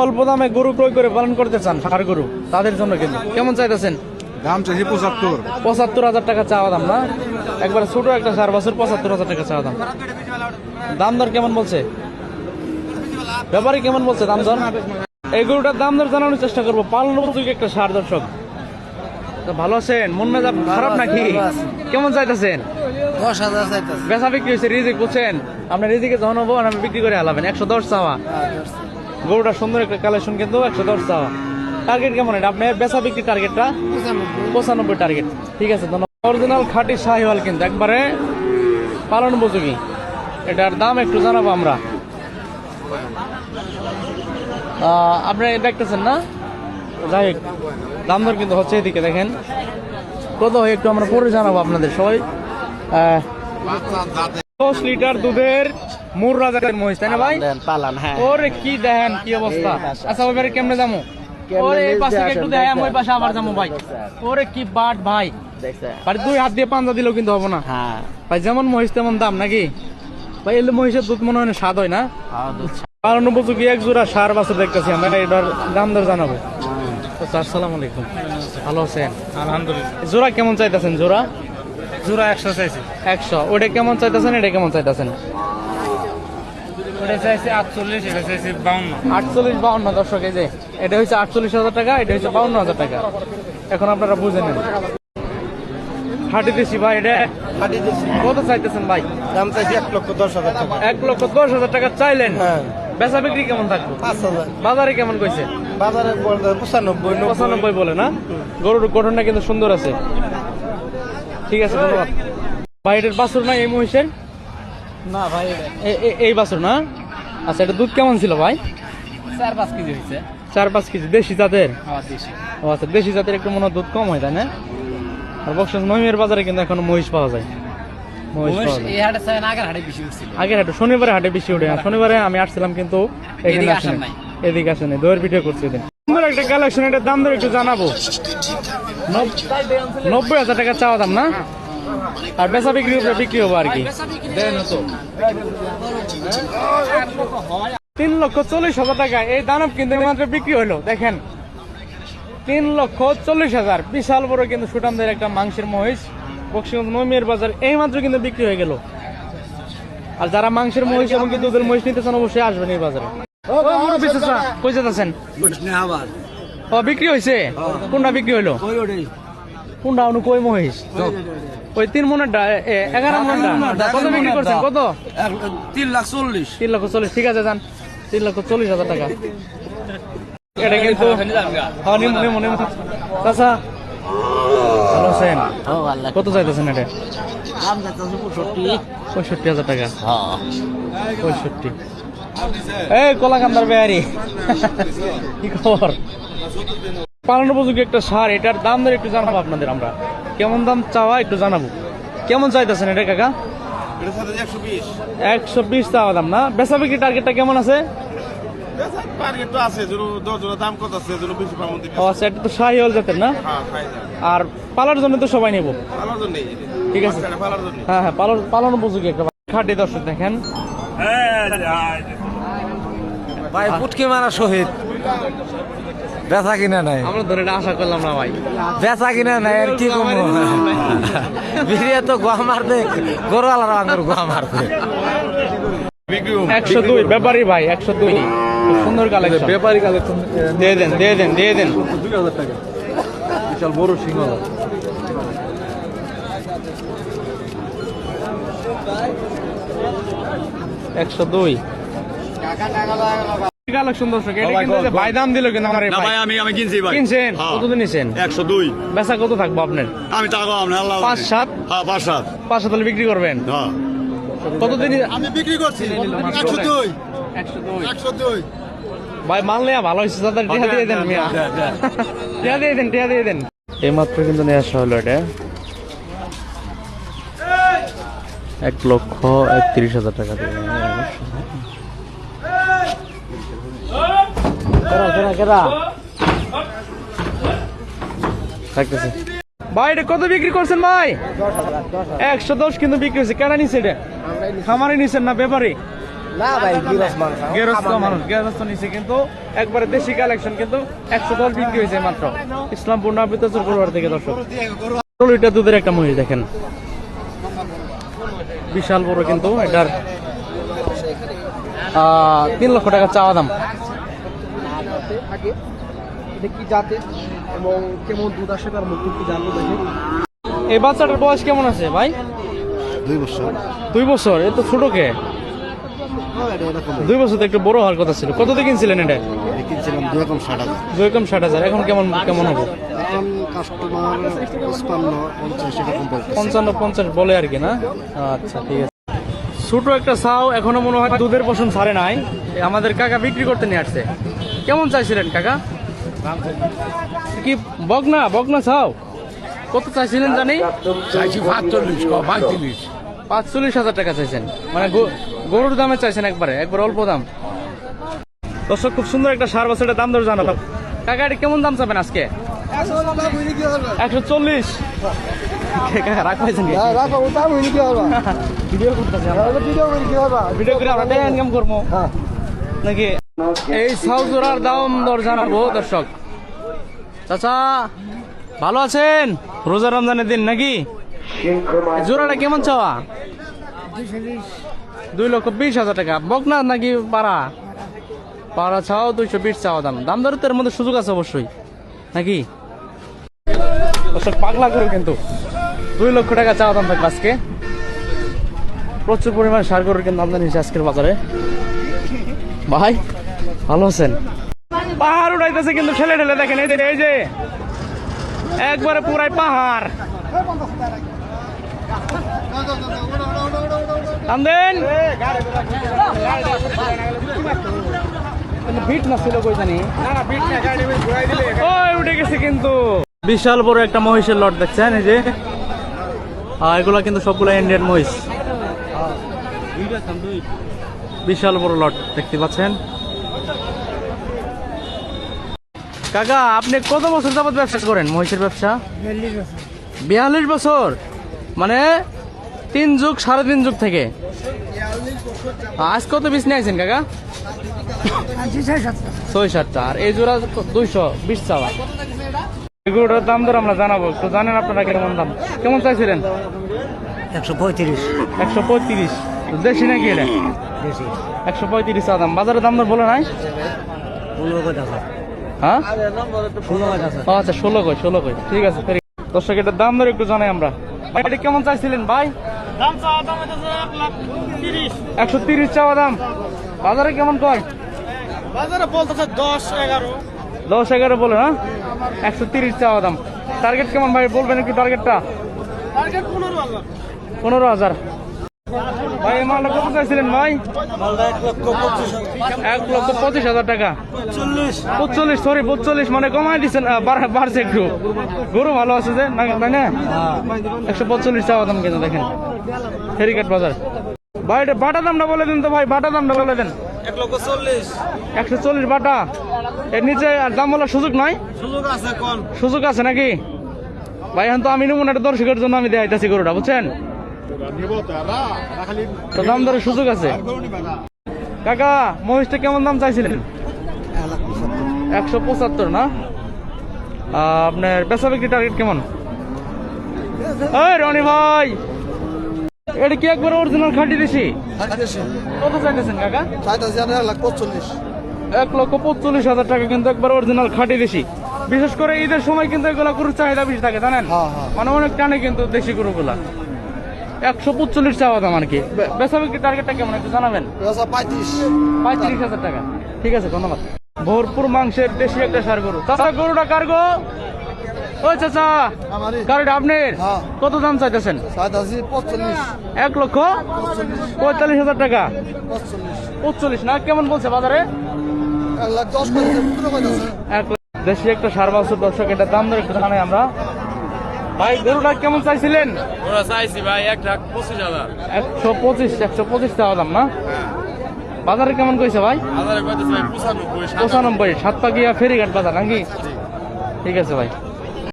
অল্প দামে গরু ক্রয় করে পালন করতে চান, ষাঁড় গরু, তাদের জন্য কিন্তু কেমন চাইতেছেন? দাম চাইছি 75। 75,000 টাকা চাওয়া দাম না? একবারে ছোট একটা 4 বছর, 75,000 টাকা চাওয়া দাম। দাম দর কেমন বলছে ব্যাপারী, কেমন বলছে দাম দর? এই গরুটার দাম দর জানানোর চেষ্টা করবো। পালন উপযোগী একটা ষাঁড়। দর্শক ভালো আছেন? মন মেজাজ খারাপ নাকি? কেমন চাইতেছেন? 10,000 চাইতেছে। বেচা বিক্রি হয়েছে, রিজিক বুঝছেন? আপনার রিজিকে যখন হবো আমি বিক্রি করে হালাবেন। 110 চাওয়া। গরুটা সুন্দর একটা কালেকশন, কিন্তু 110 চাওয়া। টার্গেট কেমন এটা আপনার বেচা বিক্রি? টার্গেটটা 95 টার্গেট। ঠিক আছে, অরিজিনাল খাঁটি শাহিওয়াল, কিন্তু একবারে পালন উপযোগী। এটার দাম একটু জানাবো আমরা। আপনারা দেখতেছেন না? যাই হোক, দাম দর কিন্তু হচ্ছে। এদিকে দেখেন কত হয় একটু আমরা পরে জানাবো আপনাদের। সবাই 10 লিটার দুধের মুর্রা জাতের মহিষ, তাই না ভাই? পালান, হ্যাঁ। ওরে কি দেখেন, কি অবস্থা। আচ্ছা ওইবারে কেমনে যাবো? ওরে এই পাশে একটু দেখাম, ওই পাশে আবার যাবো ভাই। ওরে কি বাট ভাই, ভাই 2 হাত দিয়ে পাঞ্জা দিলেও কিন্তু হবো না। হ্যাঁ ভাই যেমন মহিষ তেমন দাম নাকি ভাই? এলে মহিষের দুধ মনে হয় না স্বাদ হয় না? পালন উপযোগী এক জোড়া ষাঁড় বাছুর দেখতেছি আমরা। এটার দাম দর জানাবো। আচ্ছা, আসসালামু আলাইকুম, ভালো আছেন? আলহামদুলিল্লাহ। জোড়া কেমন চাইতেছেন? জোড়া জোড়া 100 চাইছি। 100। ওটা কেমন চাইতেছেন? এটা কেমন চাইতেছেন? ওটা চাইছি 48, এটা চাইছি 52। 48, 52। দর্শক এই যে এটা হচ্ছে 48,000 টাকা, এটা হচ্ছে 52,000 টাকা। এখন আপনারা বুঝে নেন। হাঁটি দেশি ভাই, এটা কত চাইতেছেন ভাই? দাম চাইছি 1,10,000 টাকা। 1,10,000 টাকা চাইলেন। হ্যাঁ। বেচা বিক্রি কেমন থাকবে? 5,000। বাজারে কেমন কইছে? বাজারে 95, 95 বলে না? গরুর গঠনটা কিন্তু সুন্দর আছে। ঠিক আছে, ধন্যবাদ ভাই। এটার বাছুর না এই মহিষের? না ভাই, এই বাছুর না? আচ্ছা, এটা দুধ কেমন ছিল ভাই? 4-5 কেজি হয়েছে। 4-5 কেজি। দেশি জাতের? দেশি। ও আচ্ছা, দেশি জাতের একটু মনে হয় দুধ কম হয়, তাই না? আর বক্সের নইমের বাজারে কিন্তু এখন মহিষ পাওয়া যায়। মহিষ পাওয়া যায় এই হাটে চাই না, আগের হাটে বেশি উঠছিল। আগের হাটে, শনিবারে হাটে বেশি ওঠে। শনিবারে আমি আসছিলাম কিন্তু এখানে আসেন নাই, এদিকে আসেন নাই। দৌড় ভিডিও করছি এদিন। সুন্দর একটা কালেকশন। এটার দাম ধরে একটু জানাবো। 90,000 টাকা চাওয়া দাম না? আর বেচা বিক্রি বিক্রি হবো আর কি। 3,40,000 টাকা এই দানব কিন্তু মাত্র বিক্রি হলো। দেখেন 3,40,000। বিশাল বড় কিন্তু সুঠামদের একটা মাংসের মহিষ, বক্সিগঞ্জ নইমের বাজার এই মাত্র কিন্তু বিক্রি হয়ে গেল। আর যারা মাংসের মহিষ এবং কি দুধের মহিষ নিতে চান অবশ্যই আসবেন এই বাজারে। কই যেতেছেন? ও বিক্রি হয়েছে? কোনটা বিক্রি হইলো? কোনটা অনু কই মহিষ? ওই 3 মনেরটা, 11 মনেরটা কত বিক্রি করছেন? কত? 3,40,000। 3,40,000। ঠিক আছে, যান। 3,40,000 টাকা। এটা কিন্তু চাচা ভালো আছেন? কত চাইতেছেন এটা? 65,000 টাকা। 65। এই কলা কান্দার বেয়ারি, কি খবর? পালন উপযোগী একটা সার। এটার দাম ধরে একটু জানাবো আপনাদের আমরা। কেমন দাম চাওয়া একটু জানাবো। কেমন চাইতেছেন এটা কাকা? 120 চাওয়া দাম না? বেচা বিক্রি টার্গেটটা কেমন আছে? আচ্ছা, এটা তো শাহিওয়াল জাতের না? আর পালার জন্য তো সবাই নেবো। ঠিক আছে, হ্যাঁ হ্যাঁ, পালন উপযোগী একটা খাঁটি। দর্শক দেখেন ভাই, পুটকি মারা শহীদ। বেচা কিনা নাই। আমরা ধরে এটা আশা করলাম না ভাই। বেচা কিনা নাই আর কি কমো। বিরিয়া তো গোয়া মারতে, গরু আলার আঙ্গুর গোয়া মারতে। 102 ব্যাপারী ভাই, 102। সুন্দর কালেকশন, ব্যাপারী কালেকশন। দিয়ে দেন 2,000 টাকা। বিশাল বড় সিংহলা। 102 কালেকশন। দর্শক এটা কিন্তু যে ভাই দাম দিল কিন্তু আমার না ভাই, আমি কিনছি ভাই। কিনছেন? কত নিছেন? 102। বেচা কত থাকবো আপনার? আমি টাকা আপনার আল্লাহ 5-7। হ্যাঁ 5-7। 5-7 হলে বিক্রি করবেন? হ্যাঁ। কতদিন? আমি বিক্রি করছি 102। 102 ভাই, মানলে ভালো হয়েছে। দাদা টিয়া দিয়ে দেন, মিয়া টিয়া দিয়ে দেন। এই মাত্র কিন্তু নিয়ে আসা হলো এটা। 1,31,000 টাকা দিয়ে। থাকতেছে ভাই। এটা কত বিক্রি করছেন ভাই? 110 কিন্তু বিক্রি হয়েছে। কেনা নিচ্ছে এটা? খামারে নিচ্ছেন না ব্যাপারে? না ভাই গিরস মানুষ গেরস্ত মানুষ গেরস্ত নিচে কিন্তু একবারে দেশি কালেকশন কিন্তু 110 বিক্রি হয়েছে মাত্র ইসলামপুর নাবিতাচুর পরিবার থেকে দর্শক 12 লিটার দুধের একটা মহিষ দেখেন বিশাল বড় কিন্তু এটার 3 লক্ষ টাকা চাওয়া দাম। এটা কি জাতের এবং কেমন দুধ আসে তার মুখ কি জানবো দেখে। এই বাচ্চাটার বয়স কেমন আছে ভাই? 2 বছর 2 বছর। এ তো ছোট কে? 2 বছর তো একটু বড় হওয়ার কথা ছিল। কত দিয়ে কিনছিলেন এটা? কিনছিলাম 2,60,000 2,60,000। এখন কেমন কেমন হবে? এখন কাস্টমার 55-50 এরকম বলতেছে 55-50 বলে আর কি না? আচ্ছা ঠিক আছে। ছোট একটা ছাও এখনো মনে হয় দুধের পশম ছাড়ে নাই। আমাদের কাকা বিক্রি করতে নিয়ে আসছে। কেমন চাইছিলেন কাকা? কি বকনা বকনা ছাও কত চাইছিলেন জানি? চাইছি 45 45,000 টাকা চাইছেন, মানে গরুর দামে চাইছেন একবারে অল্প দাম। দর্শক খুব সুন্দর একটা সার বাছুর দাম দর জানাবো। কাকা এটা কেমন দাম চাবেন আজকে? 140। রাখ পাইছেন ভিডিও করে আমরা ইনকাম করবো নাকি? এই ছাউ জোড়ার দাম দর জানাবো দর্শক। চাচা ভালো আছেন? রোজা রমজানের দিন নাকি? জোড়াটা কেমন চাওয়া? 2,20,000 টাকা। বকনা নাকি পাড়া? পাড়া চাও 220 চাওয়া দাম। দাম দর এর মধ্যে সুযোগ আছে অবশ্যই নাকি? পাগলা করে কিন্তু 2 লক্ষ টাকা চাওয়া দাম থাকবে আজকে। প্রচুর পরিমাণ সার গরুর কিন্তু আমদানি হয়েছে আজকের বাজারে। ভাই ভালো আছেন? পাহাড় উঠাইতেছে কিন্তু ঠেলে ঠেলে দেখেন, এই যে একবারে পুরাই পাহাড়। দেন ভিট না ছিল কই জানি, ওই উঠে গেছে কিন্তু। বিশাল বড় একটা মহিষের লট দেখছেন, এই যে এগুলা কিন্তু সবগুলো ইন্ডিয়ান মহিষ। বিশাল বড় লট দেখতে পাচ্ছেন। কাকা আপনি কত বছর যাবত ব্যবসা করেন মহিষের ব্যবসা? 42 বছর, মানে 3 যুগ 3.5 যুগ থেকে। আজ কত পিস নিয়ে আছেন কাকা? 6-7টা। আর এই জোড়া 220 চাওয়া। এগুলোর দাম দর আমরা জানাবো, তো জানেন আপনারা কেমন দাম কেমন চাইছিলেন? 135। দেশি নাকি এটা? 135 চাওয়া দাম। বাজারের দাম দর বলে নাই? হ্যাঁ আচ্ছা 16 কই। ঠিক আছে দর্শক, এটার দাম দর একটু জানাই আমরা। ভাই এটা কেমন চাইছিলেন ভাই? 130 চাওয়া দাম। বাজারে কেমন কয়? বাজারে বলতেছে 10-11 বলে না? 130 চাওয়া দাম। টার্গেট কেমন ভাই বলবেন একটু টার্গেটটা? 15,000। ভাই এই মালটা কত চাইছিলেন ভাই? 1,25,000 টাকা। 45, সরি 45, মানে কমাই দিচ্ছেন, বাড়ছে একটু। গরু ভালো আছে যে তাই না? 145 চাওয়া দাম কিন্তু দেখেন ফেরিঘাট বাজার। ভাই এটা বাটা দামটা বলে দিন তো ভাই, বাটা দামটা বলে দেন। 140 বাটা। এর নিচে আর দাম বলার সুযোগ নাই? সুযোগ আছে নাকি ভাই? এখন তো আমি নেব না, এটা দর্শকের জন্য আমি দেখাইতেছি গরুটা, বুঝছেন? তো দাম দরের সুযোগ আছে। কাকা মহিষটা কেমন দাম চাইছিলেন? 175 না? আপনার বেচা বিক্রি টার্গেট কেমন? এই রনি ভাই এটা কি একবার অরিজিনাল খাঁটি দেশি? কত চাইতেছেন কাকা? 1,45,000 টাকা কিন্তু একবার অরিজিনাল খাঁটি দেশি। বিশেষ করে ঈদের সময় কিন্তু এগুলা গরুর চাহিদা বেশি থাকে জানেন, মানে অনেক টানে কিন্তু দেশি গরুগুলা। 145 চাওয়া দাম আর কি। বেচা বিক্রি টার্গেটটা কেমন একটু জানাবেন? 35,000 টাকা। ঠিক আছে ধন্যবাদ। ভরপুর মাংসের দেশি একটা সার গরু। চাচা গরুটা কার গো? ওই চাচা গাড়িটা আপনার? কত দাম চাইতেছেন? 1,45,000 টাকা। 45 না? কেমন বলছে বাজারে? 1,10,000। দেশি একটা সার বাছুর দর্শক, এটা দাম দর একটু জানাই আমরা। ভাই গরুটা কেমন চাইছিলেন? চাইছি ভাই 1,25,000। 125 চাওয়া দাম না? বাজারে কেমন কইছে ভাই? বাজারে কত ভাই? 95। 95। 7 পাকিয়া ফেরিঘাট বাজার নাকি? ঠিক আছে ভাই।